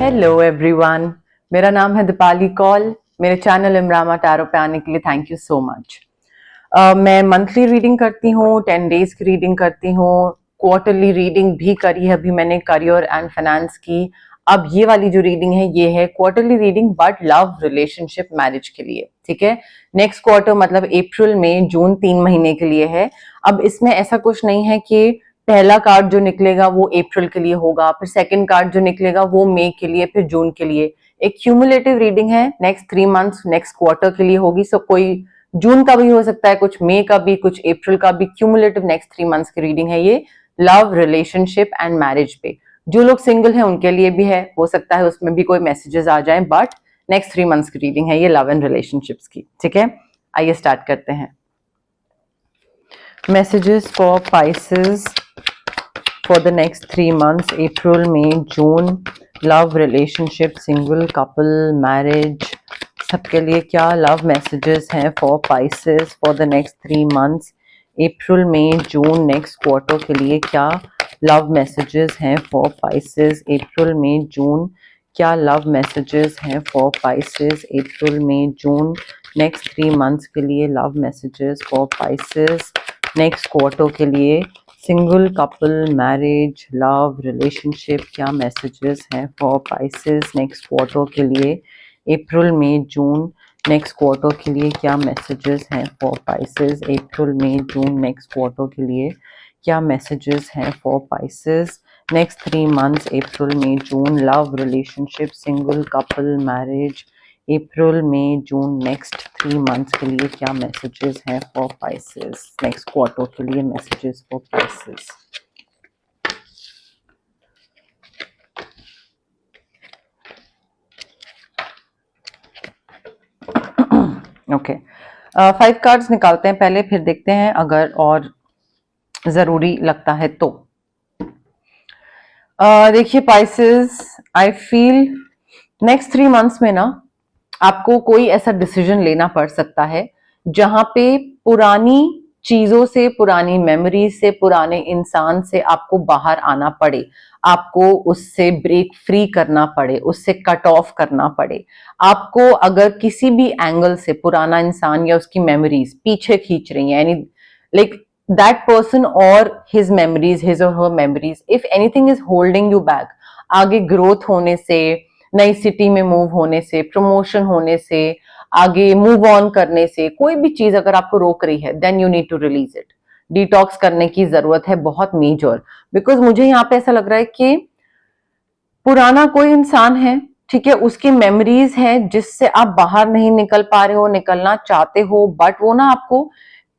Hello everyone, मेरा नाम है दीपाली कौल। मेरे चैनल इमरामा टैरो पे आने के लिए थैंक यू सो मच। मैं मंथली रीडिंग करती हूँ, 10 डेज की रीडिंग करती हूँ, क्वार्टरली रीडिंग भी करी है अभी मैंने करियर एंड फाइनेंस की। अब ये वाली जो रीडिंग है ये है quarterly reading but love relationship marriage के लिए। ठीक है, नेक्स्ट क्वार्टर मतलब अप्रैल मई जून 3 महीने के लिए है। अब इसमें ऐसा कुछ नहीं है कि पहला कार्ड जो निकलेगा वो अप्रैल के लिए होगा, फिर सेकंड कार्ड जो निकलेगा वो मई के लिए, फिर जून के लिए। एक क्यूमुलेटिव रीडिंग है, नेक्स्ट 3 मंथ्स नेक्स्ट क्वार्टर के लिए होगी। सो कोई जून का भी हो सकता है, कुछ मई का भी, कुछ अप्रैल का भी। क्यूमुलेटिव नेक्स्ट 3 मंथ्स की रीडिंग है ये, लव रिलेशनशिप एंड मैरिज पे। जो लोग सिंगल हैं उनके लिए भी है, हो सकता है उसमें भी कोई मैसेजेस आ जाएं, बट नेक्स्ट 3 मंथ्स की रीडिंग है ये लव एंड रिलेशनशिप्स की। ठीक है, आइए स्टार्ट करते हैं। Messages for Pisces for the next 3 months, April, May, June, love, relationship, single, couple, marriage, सबके लिए क्या लव मैसेजेस हैं for Pisces for the next 3 months, April, May, June, next quarter के लिए क्या लव मैसेजेस हैं for Pisces, April, May, June, क्या love messages हैं for Pisces, April, May, June, next 3 months के लिए love messages for Pisces, next quarter के लिए single, couple, marriage, love, relationship, क्या मैसेजेस हैं फॉर पाइसेस नेक्स्ट क्वार्टर के लिए, April, May, June, next quarter के लिए क्या मैसेजेस हैं for Pisces, April, May, June, next quarter के लिए क्या मैसेजेस हैं for Pisces, next 3 months, April, May, June, love, relationship, single, couple, marriage, April, May, June, next 3 months के लिए क्या मैसेजेस हैं फॉर पाइसेस, नेक्स्ट क्वार्टर के लिए messages for Pisces. Okay, 5 cards निकालते हैं पहले, फिर देखते हैं अगर और जरूरी लगता है तो। देखिए Pisces, I feel next 3 months में ना आपको कोई ऐसा डिसीजन लेना पड़ सकता है जहां पे पुरानी चीजों से, पुरानी मेमोरीज से, पुराने इंसान से आपको बाहर आना पड़े, आपको उससे ब्रेक फ्री करना पड़े, उससे कट ऑफ करना पड़े। आपको अगर किसी भी एंगल से पुराना इंसान या उसकी मेमोरीज पीछे खींच रही है, यानी लाइक दैट पर्सन और हिज मेमोरीज, हिज और her memories, if anything is holding you back, आगे ग्रोथ होने से, नई सिटी में मूव होने से, प्रमोशन होने से, आगे मूव ऑन करने से, कोई भी चीज अगर आपको रोक रही है, then you need to release it. Detox करने की जरूरत है बहुत मेजर, बिकॉज मुझे यहाँ पे ऐसा लग रहा है कि पुराना कोई इंसान है, ठीक है, उसकी मेमोरीज है जिससे आप बाहर नहीं निकल पा रहे हो, निकलना चाहते हो, बट वो ना आपको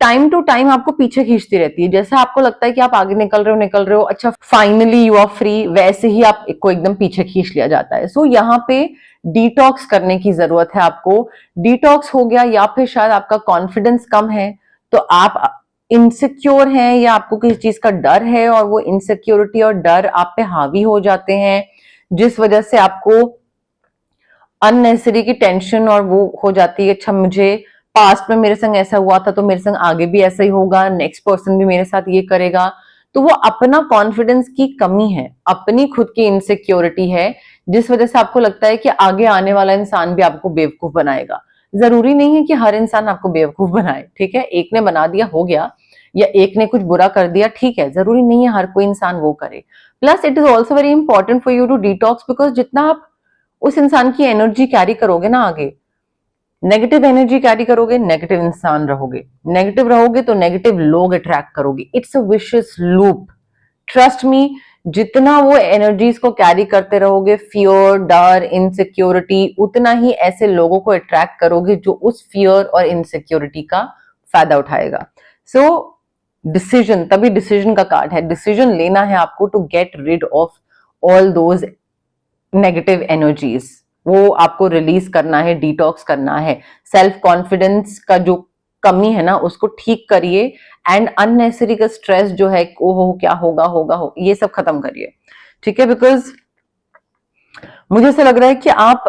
टाइम टू टाइम आपको पीछे खींचती रहती है। जैसे आपको लगता है कि आप आगे निकल रहे हो, अच्छा फाइनली यू आर फ्री, वैसे ही आपको एकदम पीछे खींच लिया जाता है। सो यहाँ पे डिटॉक्स करने की जरूरत है आपको। डिटॉक्स हो गया, या फिर शायद आपका कॉन्फिडेंस कम है, तो आप इनसिक्योर हैं या आपको किसी चीज का डर है, और वो इनसिक्योरिटी और डर आप पे हावी हो जाते हैं, जिस वजह से आपको अननेसेसरी की टेंशन और वो हो जाती है। अच्छा, मुझे पास्ट में मेरे संग ऐसा हुआ था तो मेरे संग आगे भी ऐसा ही होगा, नेक्स्ट पर्सन भी मेरे साथ ये करेगा। तो वो अपना कॉन्फिडेंस की कमी है, अपनी खुद की इनसिक्योरिटी है, जिस वजह से आपको लगता है कि आगे आने वाला इंसान भी आपको बेवकूफ बनाएगा। जरूरी नहीं है कि हर इंसान आपको बेवकूफ बनाए, ठीक है, एक ने बना दिया हो गया, या एक ने कुछ बुरा कर दिया, ठीक है, जरूरी नहीं है हर कोई इंसान वो करे। Plus it is also very important for you to detox, because जितना आप उस इंसान की एनर्जी कैरी करोगे ना, आगे नेगेटिव एनर्जी कैरी करोगे, नेगेटिव इंसान रहोगे, नेगेटिव रहोगे तो नेगेटिव लोग अट्रैक्ट करोगे। It's a vicious loop, trust me. जितना वो एनर्जीज को कैरी करते रहोगे, फियर, डर, इनसिक्योरिटी, उतना ही ऐसे लोगों को अट्रैक्ट करोगे जो उस फियर और इनसिक्योरिटी का फायदा उठाएगा। सो डिसीजन, तभी डिसीजन का कार्ड है, डिसीजन लेना है आपको to get rid of all those negative energies, वो आपको रिलीज करना है, डिटॉक्स करना है। सेल्फ कॉन्फिडेंस का जो कमी है ना उसको ठीक करिए, एंड अननेसेसरी का स्ट्रेस जो है, ओहो क्या होगा होगा हो, ये सब खत्म करिए, ठीक है। बिकॉज मुझे ऐसा लग रहा है कि आप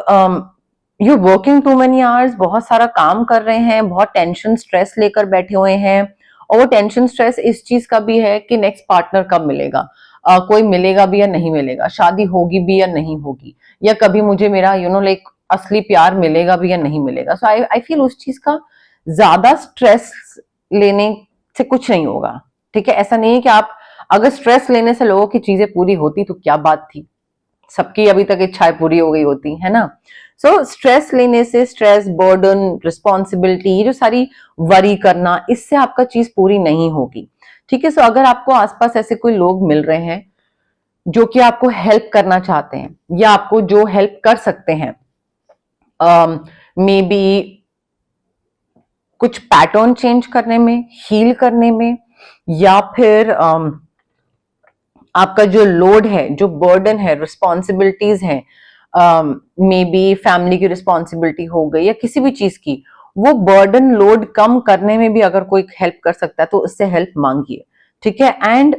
you working too many hours, बहुत सारा काम कर रहे हैं, बहुत टेंशन स्ट्रेस लेकर बैठे हुए हैं, और वो टेंशन स्ट्रेस इस चीज का भी है कि नेक्स्ट पार्टनर कब मिलेगा। कोई मिलेगा भी या नहीं मिलेगा, शादी होगी भी या नहीं होगी, या कभी मुझे मेरा लाइक असली प्यार मिलेगा भी या नहीं मिलेगा। सो आई फील उस चीज का ज्यादा स्ट्रेस लेने से कुछ नहीं होगा। ठीक है, ऐसा नहीं है कि आप अगर स्ट्रेस लेने से लोगों की चीजें पूरी होती तो क्या बात थी, सबकी अभी तक इच्छाएं पूरी हो गई होती है ना। सो स्ट्रेस लेने से, स्ट्रेस, बर्डन, रिस्पॉन्सिबिलिटी, ये जो सारी वरी करना, इससे आपका चीज पूरी नहीं होगी। ठीक है, सो अगर आपको आसपास ऐसे कोई लोग मिल रहे हैं जो कि आपको हेल्प करना चाहते हैं या आपको जो हेल्प कर सकते हैं, मे बी कुछ पैटर्न चेंज करने में, हील करने में, या फिर आपका जो लोड है, जो बर्डन है, रिस्पॉन्सिबिलिटीज है, मे बी फैमिली की रिस्पॉन्सिबिलिटी हो गई या किसी भी चीज की, वो बर्डन लोड कम करने में भी अगर कोई हेल्प कर सकता है तो उससे हेल्प मांगिए। ठीक है, and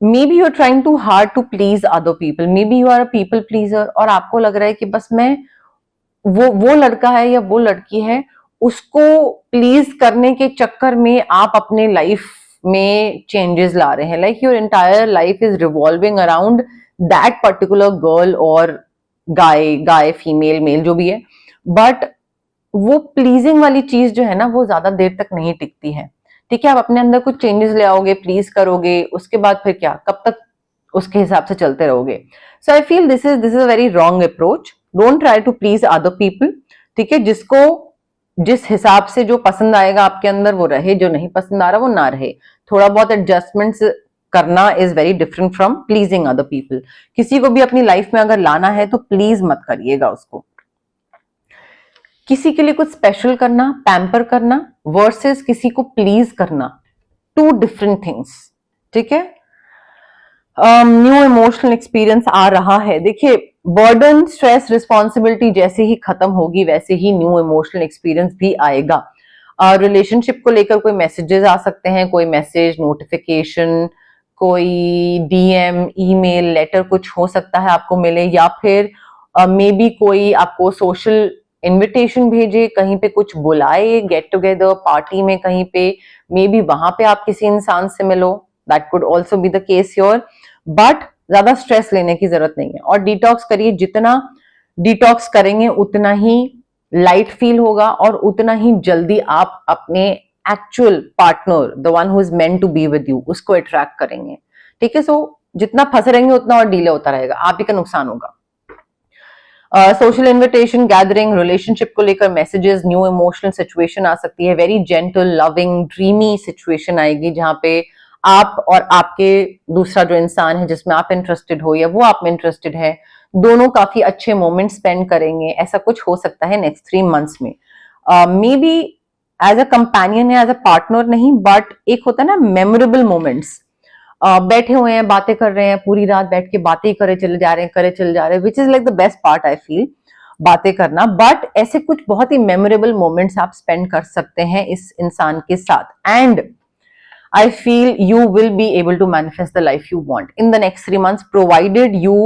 maybe you are trying too hard to please other people, maybe you are a people pleaser, और आपको लग रहा है कि बस मैं वो लड़का है या वो लड़की है, उसको प्लीज करने के चक्कर में आप अपने लाइफ में चेंजेस ला रहे हैं, like your entire life is revolving around that particular girl और गाय, फीमेल, मेल, जो भी है, बट वो प्लीजिंग वाली चीज जो है ना, वो ज्यादा देर तक नहीं टिकती है। ठीक है, आप अपने अंदर कुछ चेंजेस ले आओगे, प्लीज करोगे, उसके बाद फिर क्या, कब तक उसके हिसाब से चलते रहोगे। So I feel this is a very wrong approach. Don't try to please other people. ठीक है, जिसको जिस हिसाब से जो पसंद आएगा आपके अंदर वो रहे, जो नहीं पसंद आ रहा वो ना रहे। थोड़ा बहुत एडजस्टमेंट्स करना is very different from pleasing other people. किसी को भी अपनी लाइफ में अगर लाना है तो प्लीज मत करिएगा उसको। किसी के लिए कुछ स्पेशल करना, पैम्पर करना वर्सेस किसी को प्लीज करना, टू डिफरेंट थिंग्स। ठीक है, न्यू इमोशनल एक्सपीरियंस आ रहा है। देखिए, बर्डन, स्ट्रेस, रिस्पॉन्सिबिलिटी जैसे ही खत्म होगी वैसे ही न्यू इमोशनल एक्सपीरियंस भी आएगा। रिलेशनशिप को लेकर कोई मैसेजेस आ सकते हैं, कोई मैसेज, नोटिफिकेशन, कोई डीएम, ईमेल, लेटर कुछ हो सकता है आपको मिले, या फिर मे बी कोई आपको सोशल इनविटेशन भेजे, कहीं पे कुछ बुलाए, गेट टुगेदर पार्टी में कहीं पे, मे बी वहां पे आप किसी इंसान से मिलो, that could also be the case your. But ज्यादा स्ट्रेस लेने की जरूरत नहीं है, और डिटॉक्स करिए। जितना डिटॉक्स करेंगे उतना ही लाइट फील होगा और उतना ही जल्दी आप अपने actual partner, the one who is meant to be with you, उसको अट्रैक्ट करेंगे। ठीक है, सो जितना फंसे रहेंगे उतना और डिले होता रहेगा, आप ही का नुकसान होगा। सोशल इन्विटेशन, गैदरिंग, रिलेशनशिप को लेकर मैसेजेस, न्यू इमोशनल सिचुएशन आ सकती है, very gentle, loving, dreamy situation आएगी, जहां पे आप और आपके दूसरा जो इंसान है जिसमें आप इंटरेस्टेड हो या वो आप में इंटरेस्टेड है, दोनों काफी अच्छे मोमेंट स्पेंड करेंगे। ऐसा कुछ हो सकता है नेक्स्ट 3 months में। Maybe as a companion या एज अ पार्टनर नहीं, बट एक होता है ना मेमोरेबल मोमेंट्स, बैठे हुए हैं, बातें कर रहे हैं, पूरी रात बैठ के बातें ही करे चले जा रहे हैं, which is like the best part I feel, बातें करना। बट ऐसे कुछ बहुत ही मेमोरेबल मोमेंट्स आप स्पेंड कर सकते हैं इस इंसान के साथ, and I feel you will be able to manifest the life you want in the next 3 months, provided you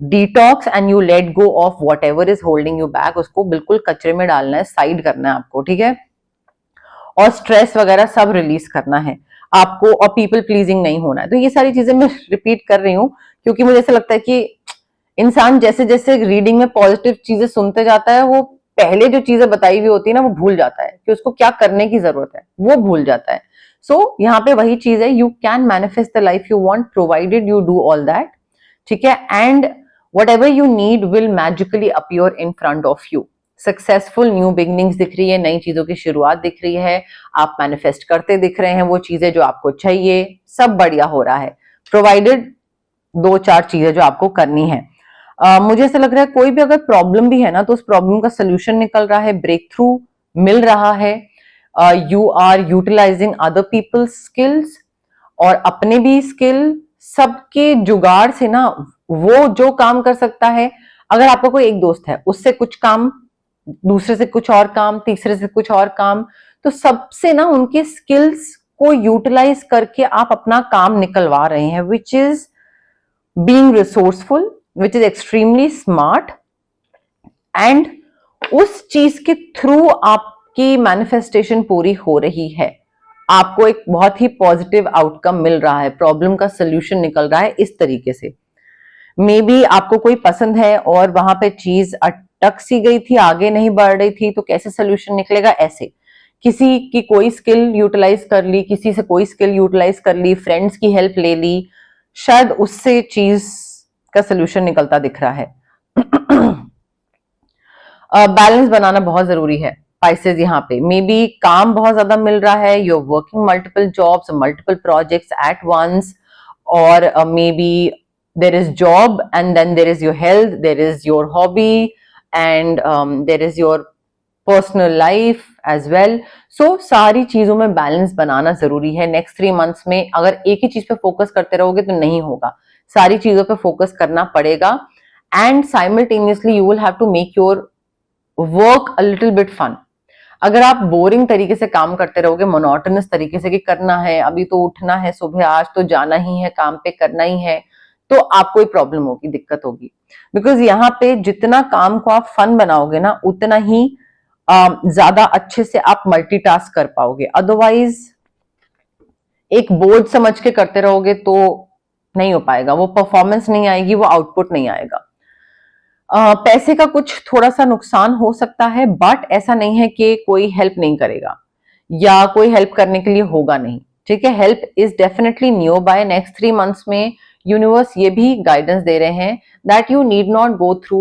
detox and you let go of whatever is holding you back. उसको बिल्कुल कचरे में डालना है, साइड करना है आपको। ठीक है, और स्ट्रेस वगैरह सब रिलीज करना है आपको, और पीपल प्लीजिंग नहीं होना है। तो ये सारी चीजें मैं रिपीट कर रही हूँ क्योंकि मुझे ऐसा लगता है कि इंसान जैसे जैसे रीडिंग में पॉजिटिव चीजें सुनते जाता है, वो पहले जो चीजें बताई हुई होती है ना, वो भूल जाता है कि उसको क्या करने की जरूरत है, वो भूल जाता है। सो यहाँ पे वही चीज है, you can manifest the life you want provided you do all that. ठीक है, and whatever you need will magically appear in front of you. Successful new beginnings दिख रही है, नई चीजों की शुरुआत दिख रही है, आप मैनिफेस्ट करते दिख रहे हैं वो चीजें जो आपको चाहिए, सब बढ़िया हो रहा है, प्रोवाइडेड 2-4 चीजें जो आपको करनी है। मुझे ऐसा लग रहा है कोई भी अगर प्रॉब्लम भी है ना, तो उस प्रॉब्लम का सोल्यूशन निकल रहा है, ब्रेक थ्रू मिल रहा है। You are utilising other people's skills और अपने भी स्किल, सबके जुगाड़ से ना वो जो काम कर सकता है। अगर आपका कोई एक दोस्त है, उससे कुछ काम, दूसरे से कुछ और काम, तीसरे से कुछ और काम, तो सबसे ना उनके स्किल्स को यूटिलाइज करके आप अपना काम निकलवा रहे हैं, which is being resourceful, which is extremely smart, and उस चीज के थ्रू आपकी मैनिफेस्टेशन पूरी हो रही है। आपको एक बहुत ही पॉजिटिव आउटकम मिल रहा है, प्रॉब्लम का सोल्यूशन निकल रहा है इस तरीके से। मे बी आपको कोई पसंद है और वहां पे चीज अटक सी गई थी, आगे नहीं बढ़ रही थी, तो कैसे सोल्यूशन निकलेगा, ऐसे किसी की कोई स्किल यूटिलाइज कर ली, किसी से कोई स्किल यूटिलाइज कर ली, फ्रेंड्स की हेल्प ले ली, शायद उससे चीज का सोल्यूशन निकलता दिख रहा है। बैलेंस बनाना बहुत जरूरी है पाइसेस। यहाँ पे मे बी काम बहुत ज्यादा मिल रहा है, you are working multiple jobs, multiple projects at once, और maybe there is job and then there is your health, there is your hobby, and there is your personal life as well. So सारी चीजों में balance बनाना जरूरी है। Next 3 months में अगर एक ही चीज पे फोकस करते रहोगे तो नहीं होगा, सारी चीजों पे फोकस करना पड़ेगा। And simultaneously you will have to make your work a little bit fun. अगर आप बोरिंग तरीके से काम करते रहोगे, मोनोटोनस तरीके से कि करना है, अभी तो उठना है सुबह, आज तो जाना ही है, काम पे करना ही है, तो आपको ही प्रॉब्लम होगी, दिक्कत होगी। बिकॉज यहाँ पे जितना काम को आप फन बनाओगे ना, उतना ही ज्यादा अच्छे से आप मल्टीटास्क कर पाओगे। अदरवाइज एक बोझ समझ के करते रहोगे तो नहीं हो पाएगा, वो परफॉर्मेंस नहीं आएगी, वो आउटपुट नहीं आएगा। पैसे का कुछ थोड़ा सा नुकसान हो सकता है, बट ऐसा नहीं है कि कोई हेल्प नहीं करेगा या कोई हेल्प करने के लिए होगा नहीं। ठीक है, help is definitely near by. Next 3 months में यूनिवर्स ये भी गाइडेंस दे रहे हैं that you need not go through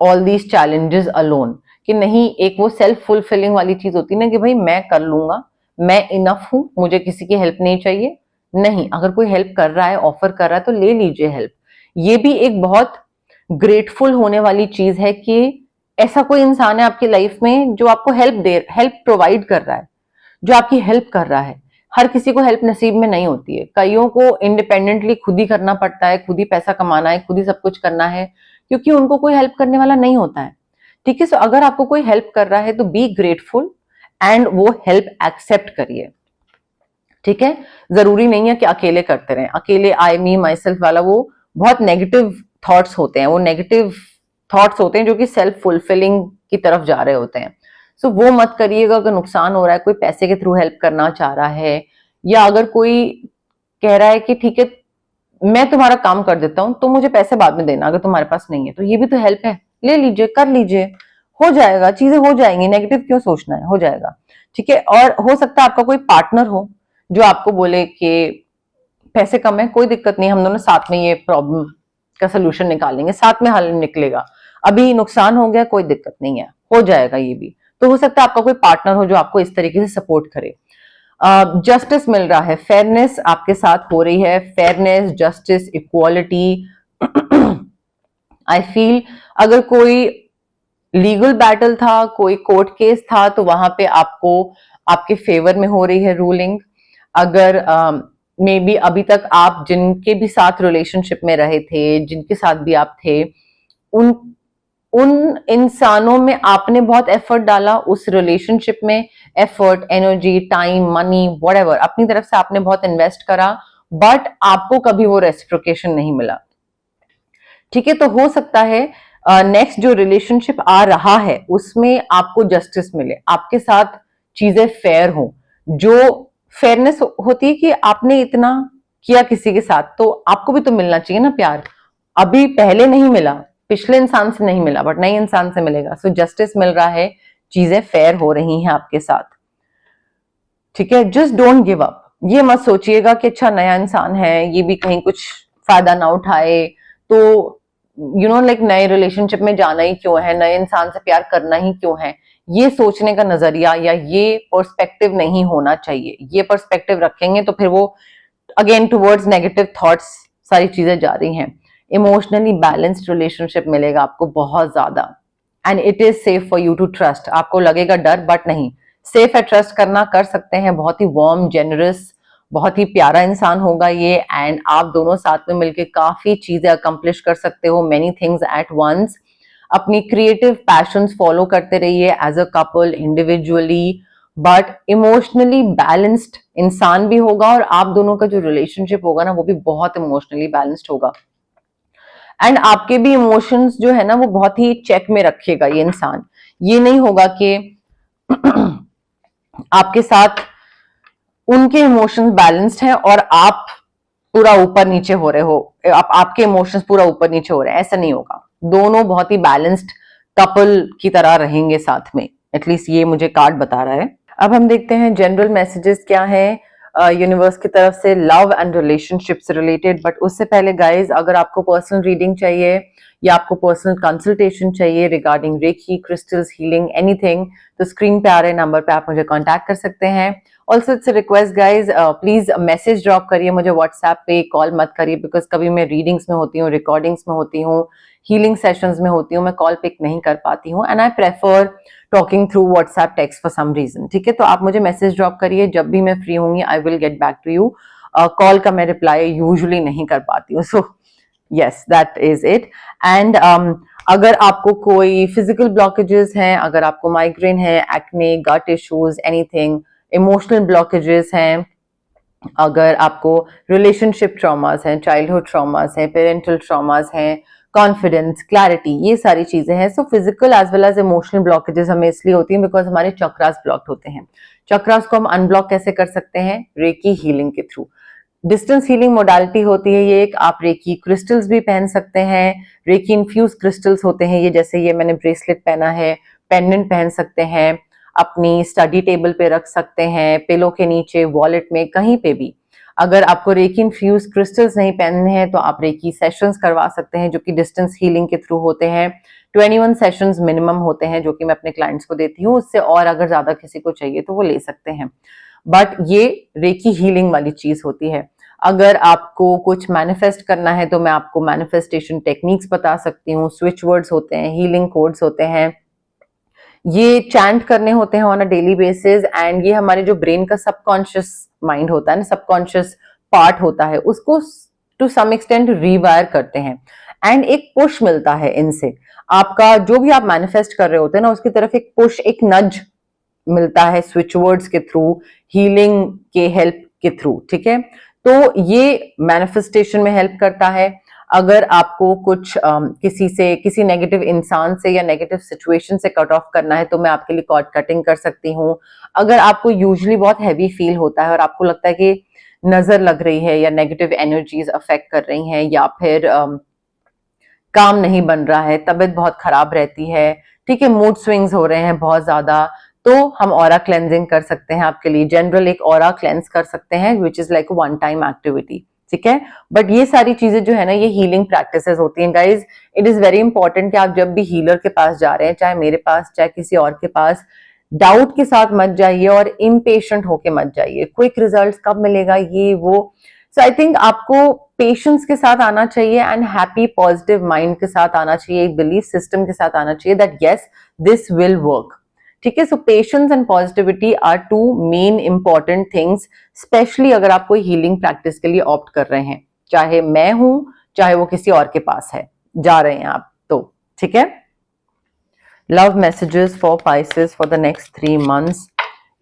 all these challenges alone, कि नहीं, एक वो सेल्फ फुलफिलिंग वाली चीज होती है ना कि भाई मैं कर लूंगा, मैं इनफ हूं, मुझे किसी की हेल्प नहीं चाहिए। नहीं, अगर कोई हेल्प कर रहा है, ऑफर कर रहा है, तो ले लीजिए हेल्प। ये भी एक बहुत ग्रेटफुल होने वाली चीज है कि ऐसा कोई इंसान है आपकी लाइफ में जो आपको हेल्प प्रोवाइड कर रहा है, जो आपकी हेल्प कर रहा है। हर किसी को हेल्प नसीब में नहीं होती है, कईयों को इंडिपेंडेंटली खुद ही करना पड़ता है, खुद ही पैसा कमाना है, खुद ही सब कुछ करना है, क्योंकि उनको कोई हेल्प करने वाला नहीं होता है। ठीक है, सो अगर आपको कोई हेल्प कर रहा है तो बी ग्रेटफुल एंड वो हेल्प एक्सेप्ट करिए। ठीक है, जरूरी नहीं है कि अकेले करते रहें। अकेले आई मी माई सेल्फ वाला वो बहुत नेगेटिव थॉट्स होते हैं, वो नेगेटिव थॉट्स होते हैं जो कि सेल्फ फुलफिलिंग की तरफ जा रहे होते हैं। सो वो मत करिएगा। अगर नुकसान हो रहा है, कोई पैसे के थ्रू हेल्प करना चाह रहा है, या अगर कोई कह रहा है कि ठीक है मैं तुम्हारा काम कर देता हूं तो मुझे पैसे बाद में देना, अगर तुम्हारे पास नहीं है, तो ये भी तो हेल्प है, ले लीजिए, कर लीजिए, हो जाएगा, चीजें हो जाएंगी, नेगेटिव क्यों सोचना है, हो जाएगा। ठीक है, और हो सकता है आपका कोई पार्टनर हो जो आपको बोले कि पैसे कम है, कोई दिक्कत नहीं, हम दोनों साथ में ये प्रॉब्लम का सोल्यूशन निकालेंगे, साथ में हल निकलेगा, अभी नुकसान हो गया, कोई दिक्कत नहीं है, हो जाएगा ये भी। तो हो सकता है आपका कोई पार्टनर हो जो आपको इस तरीके से सपोर्ट करे। जस्टिस मिल रहा है, फेयरनेस आपके साथ हो रही है, fairness, justice, equality. I feel अगर कोई लीगल बैटल था, कोई कोर्ट केस था, तो वहां पे आपको आपके फेवर में हो रही है रूलिंग। अगर मे बी अभी तक आप जिनके भी साथ रिलेशनशिप में रहे थे, जिनके साथ भी आप थे, उन उन इंसानों में आपने बहुत एफर्ट डाला, उस रिलेशनशिप में effort, energy, time, money, whatever अपनी तरफ से आपने बहुत इन्वेस्ट करा, बट आपको कभी वो रेसिप्रोकेशन नहीं मिला। ठीक है, तो हो सकता है नेक्स्ट जो रिलेशनशिप आ रहा है उसमें आपको जस्टिस मिले, आपके साथ चीजें फेयर हो। जो फेयरनेस होती है कि आपने इतना किया किसी के साथ, तो आपको भी तो मिलना चाहिए ना प्यार। अभी पहले नहीं मिला, पिछले इंसान से नहीं मिला, बट नए इंसान से मिलेगा। सो जस्टिस मिल रहा है, चीजें फेयर हो रही हैं आपके साथ। ठीक है, जस्ट डोंट गिव अप। ये मत सोचिएगा कि अच्छा नया इंसान है, ये भी कहीं कुछ फायदा ना उठाए, तो यू नो लाइक नए रिलेशनशिप में जाना ही क्यों है, नए इंसान से प्यार करना ही क्यों है। ये सोचने का नजरिया या ये पर्सपेक्टिव नहीं होना चाहिए। ये पर्सपेक्टिव रखेंगे तो फिर वो अगेन टुवर्ड्स नेगेटिव थॉट्स सारी चीजें जा रही हैं। इमोशनली बैलेंस्ड रिलेशनशिप मिलेगा आपको बहुत ज्यादा, and it is safe for you to trust. आपको लगेगा डर, बट नहीं, सेफ है, ट्रस्ट करना कर सकते हैं। बहुत ही वार्म, जेनरस, बहुत ही प्यारा इंसान होगा ये, एंड आप दोनों साथ में मिलकर काफी चीजें अकम्प्लिश कर सकते हो, मेनी थिंग्स एट वंस। अपनी क्रिएटिव पैशंस फॉलो करते रहिए as a couple, individually, but emotionally balanced इंसान भी होगा, और आप दोनों का जो रिलेशनशिप होगा ना वो भी बहुत इमोशनली बैलेंस्ड होगा। एंड आपके भी इमोशंस जो है ना वो बहुत ही चेक में रखेगा ये इंसान। ये नहीं होगा कि आपके साथ उनके इमोशंस बैलेंस्ड हैं और आप पूरा ऊपर नीचे हो रहे हो, आपके इमोशंस पूरा ऊपर नीचे हो रहे हैं, ऐसा नहीं होगा। दोनों बहुत ही बैलेंस्ड कपल की तरह रहेंगे साथ में, एटलीस्ट ये मुझे कार्ड बता रहा है। अब हम देखते हैं जनरल मैसेजेस क्या है यूनिवर्स की तरफ से लव एंड रिलेशनशिप से रिलेटेड। बट उससे पहले गाइज, अगर आपको पर्सनल रीडिंग चाहिए या आपको पर्सनल कंसल्टेशन चाहिए regarding reiki, crystals, healing, anything, तो स्क्रीन पे आ रहे नंबर पे आप मुझे कांटेक्ट कर सकते हैं। Also it's request guys, please message drop करिए मुझे व्हाट्सएप पे, कॉल मत करिए, बिकॉज कभी मैं रीडिंग्स में होती हूँ, रिकॉर्डिंग्स में होती हूँ, हीलिंग सेशंस में होती हूँ, मैं कॉल पिक नहीं कर पाती हूँ, and I prefer talking through WhatsApp text for some reason. ठीक है, तो आप मुझे मैसेज ड्रॉप करिए, जब भी मैं फ्री होंगी I will get back to you. Call का मैं रिप्लाई यूजुअली नहीं कर पाती हूँ, so yes that is it. And अगर आपको कोई फिजिकल ब्लॉकेजेस हैं, अगर आपको माइग्रेन है, acne, gut issues, anything, emotional blockages हैं, अगर आपको रिलेशनशिप ट्रॉमास हैं, चाइल्डहुड ट्रॉमास हैं, पेरेंटल ट्रॉमास हैं, कॉन्फिडेंस, क्लैरिटी, ये सारी चीजें हैं। So physical as well as emotional blockages हमें इसलिए होती हैं बिकॉज हमारे चक्रास ब्लॉक्ड होते हैं। चक्रास को हम अनब्लॉक कैसे कर सकते हैं? रेकी हीलिंग के थ्रू। डिस्टेंस हीलिंग मोडालिटी होती है ये एक। आप रेकी क्रिस्टल्स भी पहन सकते हैं, रेकी इन्फ्यूज क्रिस्टल्स होते हैं ये, जैसे ये मैंने ब्रेसलेट पहना है, पेंडेंट पहन सकते हैं, अपनी स्टडी टेबल पे रख सकते हैं, पिलो के नीचे, वॉलेट में, कहीं पे भी। अगर आपको रेकी इन्फ्यूज क्रिस्टल्स नहीं पहनने हैं तो आप रेकी सेशंस करवा सकते हैं जो कि डिस्टेंस हीलिंग के थ्रू होते हैं। 21 सेशंस मिनिमम होते हैं जो कि मैं अपने क्लाइंट्स को देती हूँ, उससे और अगर ज्यादा किसी को चाहिए तो वो ले सकते हैं, बट ये रेकी हीलिंग वाली चीज होती है। अगर आपको कुछ मैनिफेस्ट करना है तो मैं आपको मैनिफेस्टेशन टेक्निक्स बता सकती हूँ, स्विच वर्ड्स होते हैं, हीलिंग कोड्स होते हैं, ये चैंट करने होते हैं on a daily basis, and ये हमारे जो ब्रेन का सबकॉन्शियस माइंड होता है ना, सबकॉन्शियस पार्ट होता है, उसको टू सम एक्सटेंट रीवायर करते हैं, एंड एक पुश मिलता है इनसे। आपका जो भी आप मैनिफेस्ट कर रहे होते हैं ना, उसकी तरफ एक पुश, एक नज मिलता है स्विच वर्ड्स के थ्रू, हीलिंग के हेल्प के थ्रू। ठीक है, तो ये मैनिफेस्टेशन में हेल्प करता है। अगर आपको कुछ किसी से, किसी नेगेटिव इंसान से या नेगेटिव सिचुएशन से कट ऑफ करना है तो मैं आपके लिए कॉर्ड कटिंग कर सकती हूँ। अगर आपको यूजुअली बहुत हैवी फील होता है और आपको लगता है कि नजर लग रही है या नेगेटिव एनर्जीज अफेक्ट कर रही हैं, या फिर काम नहीं बन रहा है, तबीयत बहुत खराब रहती है, ठीक है, मूड स्विंग्स हो रहे हैं बहुत ज्यादा, तो हम ऑरा क्लेंजिंग कर सकते हैं आपके लिए। जनरल एक ऑरा क्लेंस कर सकते हैं which is like one time activity. ठीक है, बट ये सारी चीजें जो है ना, ये हीलिंग प्रैक्टिसेस होती हैं guys. It is very important कि आप जब भी हीलर के पास जा रहे हैं, चाहे मेरे पास चाहे किसी और के पास, डाउट के साथ मत जाइए और इम्पेशेंट होके मत जाइए। क्विक रिजल्ट्स कब मिलेगा, ये वो। सो आई थिंक आपको पेशेंस के साथ आना चाहिए एंड हैप्पी पॉजिटिव माइंड के साथ आना चाहिए, एक बिलीफ सिस्टम के साथ आना चाहिए that yes this will work. ठीक है, so patience and positivity are two main important things, specially अगर आप कोई हीलिंग प्रैक्टिस के लिए ऑप्ट कर रहे हैं, चाहे मैं हूं चाहे वो किसी और के पास है, जा रहे हैं आप तो। ठीक है, love messages for Pisces for the next 3 months,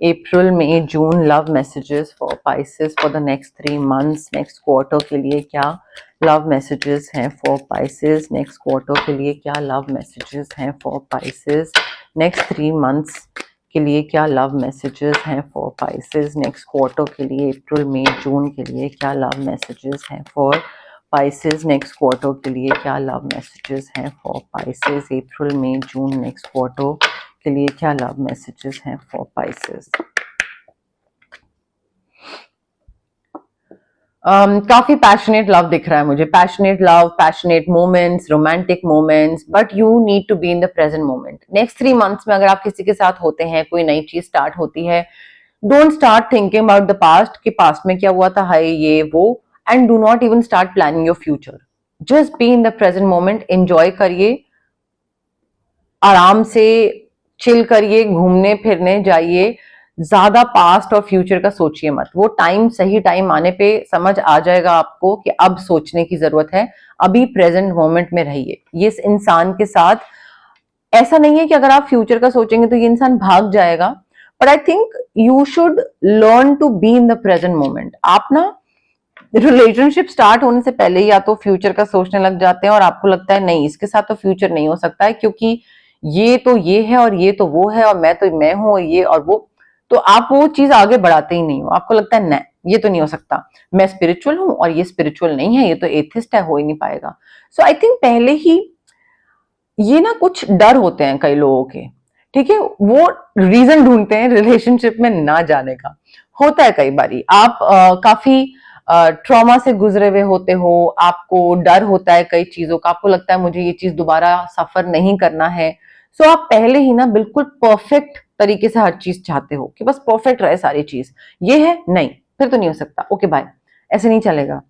April, May, June, love messages for Pisces for the next 3 months, next quarter के लिए क्या लव मैसेजेस हैं फॉर पाइसेस, नेक्स्ट क्वार्टर के लिए क्या लव मैसेजेस हैं फॉर पाइसेस, नेक्स्ट 3 months के लिए क्या लव मैसेजेस हैं फॉर पाइसेस, नेक्स्ट क्वार्टर के लिए अप्रैल, मई, जून के लिए क्या लव मैसेजेस हैं फॉर पाइसेस, नेक्स्ट क्वार्टर के लिए क्या लव मैसेजेस हैं for Pisces, April, May, June, next quarter के लिए क्या लव मैसेजेस हैं फॉर पाइसेस। काफी पैशनेट लव दिख रहा है मुझे, passionate love, passionate moments, romantic moments, but you need to be in the present moment. Next 3 months में अगर आप किसी के साथ होते हैं, कोई नई चीज स्टार्ट होती है, don't start thinking about the past कि पास्ट में क्या हुआ था, हाय ये वो, and do not even start planning your future. Just be in the present moment, enjoy करिए, आराम से चिल करिए, घूमने फिरने जाइए, ज्यादा पास्ट और फ्यूचर का सोचिए मत। वो टाइम, सही टाइम आने पे समझ आ जाएगा आपको कि अब सोचने की जरूरत है, अभी प्रेजेंट मोमेंट में रहिए। ये इस इंसान के साथ ऐसा नहीं है कि अगर आप फ्यूचर का सोचेंगे तो ये इंसान भाग जाएगा, but I think you should learn to be in the present moment. आप ना रिलेशनशिप स्टार्ट होने से पहले या तो फ्यूचर का सोचने लग जाते हैं और आपको लगता है नहीं इसके साथ तो फ्यूचर नहीं हो सकता है क्योंकि ये तो ये है और ये तो वो है और मैं तो मैं हूं और ये और वो। तो आप वो चीज आगे बढ़ाते ही नहीं हो, आपको लगता है नहीं ये तो नहीं हो सकता, मैं स्पिरिचुअल हूं और ये स्पिरिचुअल नहीं है, ये तो एथिस्ट है, हो ही नहीं पाएगा। सो आई थिंक पहले ही ये ना कुछ डर होते हैं कई लोगों के, ठीक है, वो रीजन ढूंढते हैं रिलेशनशिप में ना जाने का। होता है कई बारी आप काफी ट्रॉमा से गुजरे हुए होते हो, आपको डर होता है कई चीजों का, आपको लगता है मुझे ये चीज दोबारा सफर नहीं करना है। सो आप पहले ही ना बिल्कुल परफेक्ट तरीके से हर चीज चाहते हो कि बस परफेक्ट रहे सारी चीज, ये है नहीं फिर तो नहीं हो सकता, ओके बाय, ऐसे नहीं चलेगा,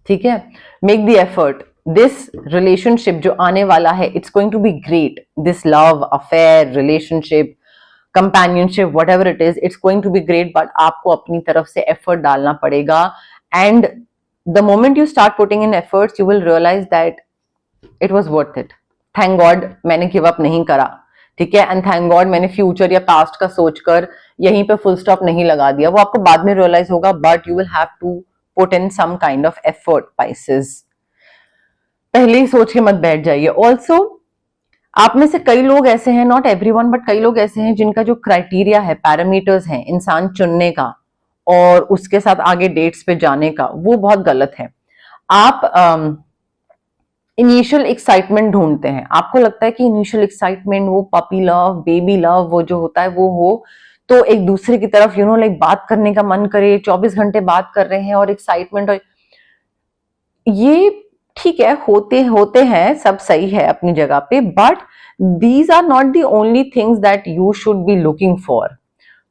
ठीक है। Make the effort, this relationship जो आने वाला है it's going to be great, this love affair relationship companionship whatever it is, it's going to be great, but आपको अपनी तरफ से एफर्ट डालना पड़ेगा। And the moment you start putting in efforts you will realise that it was worth it. Thank God मैंने give up नहीं करा, ठीक है, एंड थैंक गॉड मैंने फ्यूचर या पास्ट का सोचकर यहीं पे फुल स्टॉप नहीं लगा दिया, वो आपको बाद में रियलाइज होगा, but you will have to put in some kind of effort. Pisces, पहले ही सोच के मत बैठ जाइए। ऑल्सो आप में से कई लोग ऐसे हैं, नॉट एवरीवन बट कई लोग ऐसे हैं जिनका जो क्राइटेरिया है, पैरामीटर्स हैं इंसान चुनने का और उसके साथ आगे डेट्स पे जाने का, वो बहुत गलत है। आप इनिशियल एक्साइटमेंट ढूंढते हैं, आपको लगता है कि इनिशियल एक्साइटमेंट वो पपी लव बेबी लव वो जो होता है वो हो, तो एक दूसरे की तरफ लाइक बात करने का मन करे, 24 घंटे बात कर रहे हैं और एक्साइटमेंट, और ये ठीक है, होते हैं, सब सही है अपनी जगह पे, but these are not the only things that you should be looking for.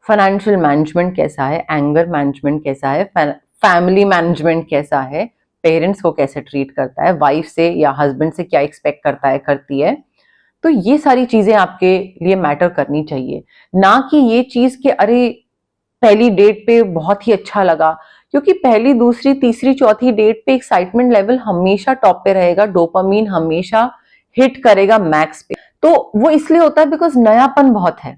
Financial management कैसा है, एंगर मैनेजमेंट कैसा है, फैमिली मैनेजमेंट कैसा है, पेरेंट्स को कैसे ट्रीट करता है, वाइफ से या हस्बैंड से क्या एक्सपेक्ट करता है करती है, तो ये सारी चीजें आपके लिए मैटर करनी चाहिए। ना कि ये चीज कि अरे पहली डेट पे बहुत ही अच्छा लगा, क्योंकि पहली दूसरी तीसरी चौथी डेट पे एक्साइटमेंट लेवल हमेशा टॉप पे रहेगा, डोपामीन हमेशा हिट करेगा मैक्स पे। तो वो इसलिए होता है बिकॉज नयापन बहुत है,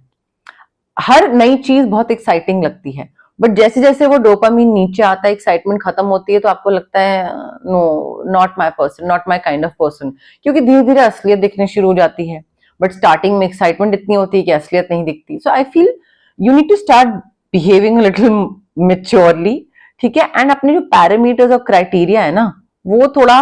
हर नई चीज बहुत एक्साइटिंग लगती है, बट जैसे जैसे वो डोपामीन नीचे आता है, एक्साइटमेंट खत्म होती है, तो आपको लगता है no not my person, not my kind of person, क्योंकि धीरे धीरे असलियत दिखने शुरू हो जाती है। बट स्टार्टिंग में एक्साइटमेंट इतनी होती है कि असलियत नहीं दिखती। So I feel you need to start behaving little maturely, ठीक है, एंड अपने जो पैरामीटर्स और क्राइटेरिया है ना वो थोड़ा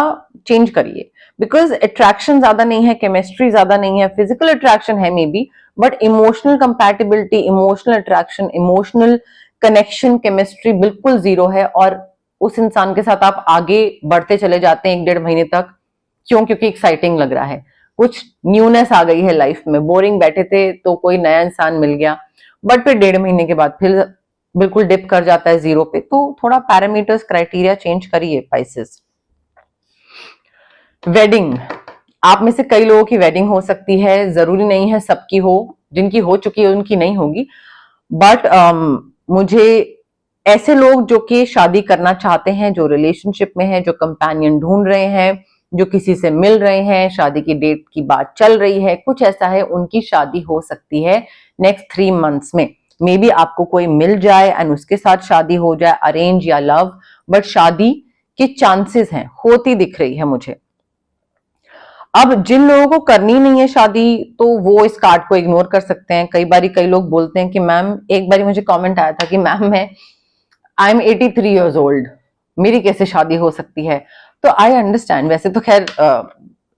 चेंज करिए, बिकॉज अट्रैक्शन ज्यादा नहीं है, केमिस्ट्री ज्यादा नहीं है, फिजिकल अट्रैक्शन है may be, but emotional compatibility, emotional attraction, emotional connection, chemistry बिल्कुल जीरो है, और उस इंसान के साथ आप आगे बढ़ते चले जाते हैं 1-1.5 महीने तक, क्यों? क्योंकि एक्साइटिंग लग रहा है, कुछ न्यूनेस आ गई है लाइफ में, बोरिंग बैठे थे तो कोई नया इंसान मिल गया, बट फिर 1.5 महीने के बाद फिर बिल्कुल डिप कर जाता है जीरो पे। तो थोड़ा पैरामीटर्स क्राइटेरिया चेंज करिए पाइसेस। वेडिंग, आप में से कई लोगों की वेडिंग हो सकती है, जरूरी नहीं है सबकी हो, जिनकी हो चुकी है उनकी नहीं होगी, बट मुझे ऐसे लोग जो कि शादी करना चाहते हैं, जो रिलेशनशिप में है, जो कंपेनियन ढूंढ रहे हैं, जो किसी से मिल रहे हैं, शादी की डेट की बात चल रही है, कुछ ऐसा है, उनकी शादी हो सकती है नेक्स्ट 3 मंथ्स में। मे बी आपको कोई मिल जाए एंड उसके साथ शादी हो जाए, अरेंज या लव, बट शादी के चांसेस हैं, होती दिख रही है मुझे। अब जिन लोगों को करनी नहीं है शादी तो वो इस कार्ड को इग्नोर कर सकते हैं। कई लोग बोलते हैं कि मैम, एक बारी मुझे कमेंट आया था कि मैम मैं आई एम 83 ईयर्स ओल्ड, मेरी कैसे शादी हो सकती है? तो आई अंडरस्टैंड, वैसे तो खैर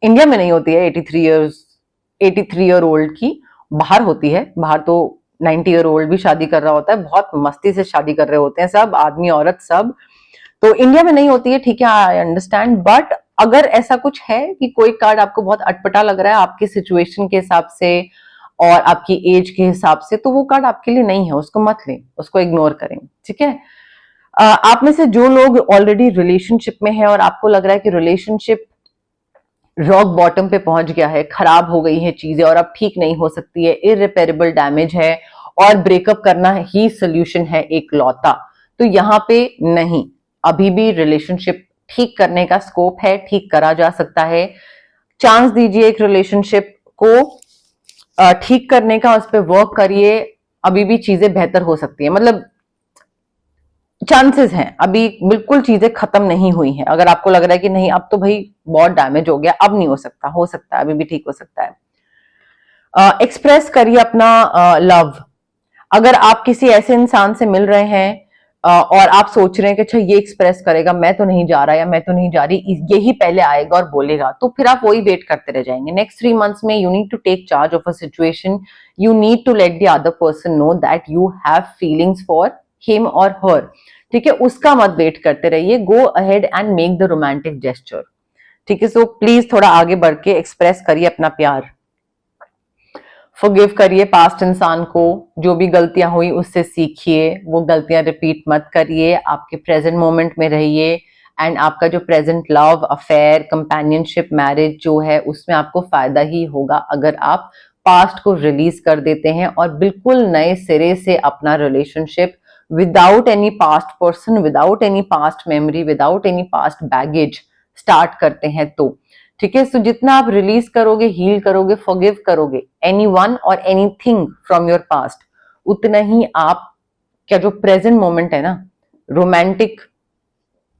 इंडिया में नहीं होती है 83 ईयर ओल्ड की, बाहर होती है, बाहर तो 90 ईयर ओल्ड भी शादी कर रहा होता है, बहुत मस्ती से शादी कर रहे होते हैं सब, आदमी औरत सब, तो इंडिया में नहीं होती है, ठीक है, आई अंडरस्टैंड। बट अगर ऐसा कुछ है कि कोई कार्ड आपको बहुत अटपटा लग रहा है आपकी सिचुएशन के हिसाब से और आपकी एज के हिसाब से, तो वो कार्ड आपके लिए नहीं है, उसको मत लें, उसको इग्नोर करें, ठीक है। आप में से जो लोग ऑलरेडी रिलेशनशिप में है और आपको लग रहा है कि रिलेशनशिप रॉक बॉटम पे पहुंच गया है, खराब हो गई है चीजें और अब ठीक नहीं हो सकती है, इररिपेरेबल डैमेज है और ब्रेकअप करना ही सोल्यूशन है एक लौता, तो यहाँ पे नहीं, अभी भी रिलेशनशिप ठीक करने का स्कोप है, ठीक करा जा सकता है। चांस दीजिए एक रिलेशनशिप को ठीक करने का, उस पर वर्क करिए, अभी भी चीजें बेहतर हो सकती है, मतलब चांसेस हैं, अभी बिल्कुल चीजें खत्म नहीं हुई हैं। अगर आपको लग रहा है कि नहीं अब तो भाई बहुत डैमेज हो गया, अब नहीं हो सकता है, अभी भी ठीक हो सकता है। एक्सप्रेस करिए अपना लव, अगर आप किसी ऐसे इंसान से मिल रहे हैं और आप सोच रहे हैं कि अच्छा ये एक्सप्रेस करेगा, मैं तो नहीं जा रहा या मैं तो नहीं जा रही, यही पहले आएगा और बोलेगा, तो फिर आप वही वेट करते रह जाएंगे। नेक्स्ट 3 मंथ्स में you need to take charge of a situation, you need to let the other person know that you have feelings for him और हर। ठीक है, उसका मत वेट करते रहिए, go ahead and make the romantic gesture. ठीक है, सो प्लीज थोड़ा आगे बढ़ के एक्सप्रेस करिए अपना प्यार, फॉरगिव करिए पास्ट इंसान को, जो भी गलतियां हुई उससे सीखिए, वो गलतियां रिपीट मत करिए, आपके प्रेजेंट मोमेंट में रहिए एंड आपका जो present love affair companionship marriage जो है उसमें आपको फायदा ही होगा अगर आप पास्ट को रिलीज कर देते हैं और बिल्कुल नए सिरे से अपना relationship without any past person, without any past memory, without any past baggage start करते हैं। तो ठीक है, सो जितना आप रिलीज करोगे, हील करोगे, फॉरगिव करोगे एनीवन और एनीथिंग फ्रॉम योर पास्ट, उतना ही आप क्या जो प्रेजेंट मोमेंट है ना, रोमांटिक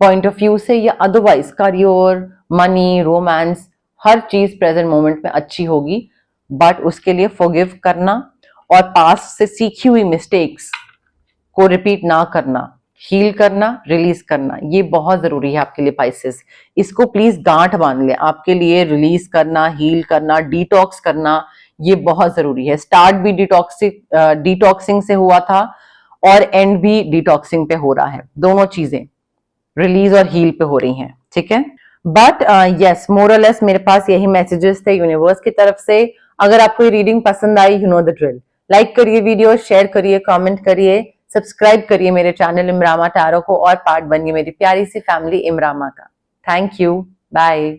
पॉइंट ऑफ व्यू से या अदरवाइज करियर, मनी, रोमांस, हर चीज प्रेजेंट मोमेंट में अच्छी होगी। बट उसके लिए फॉरगिव करना और पास्ट से सीखी हुई मिस्टेक्स को रिपीट ना करना, हील करना, रिलीज करना, ये बहुत जरूरी है आपके लिए पाइसेस। इसको प्लीज गांठ बांध ले, आपके लिए रिलीज करना, हील करना, डिटॉक्स करना, ये बहुत जरूरी है। स्टार्ट भी डिटॉक्सिंग से हुआ था और एंड भी डिटॉक्सिंग पे हो रहा है, दोनों चीजें रिलीज और हील पे हो रही हैं। ठीक है, बट यस, मोरलेस मेरे पास यही मैसेजेस थे यूनिवर्स की तरफ से। अगर आपको ये रीडिंग पसंद आई, you know the drill, like करिए वीडियो, शेयर करिए, कमेंट करिए, सब्सक्राइब करिए मेरे चैनल इमरामा टैरो को और पार्ट बनिए मेरी प्यारी सी फैमिली इमरामा का। Thank you, bye.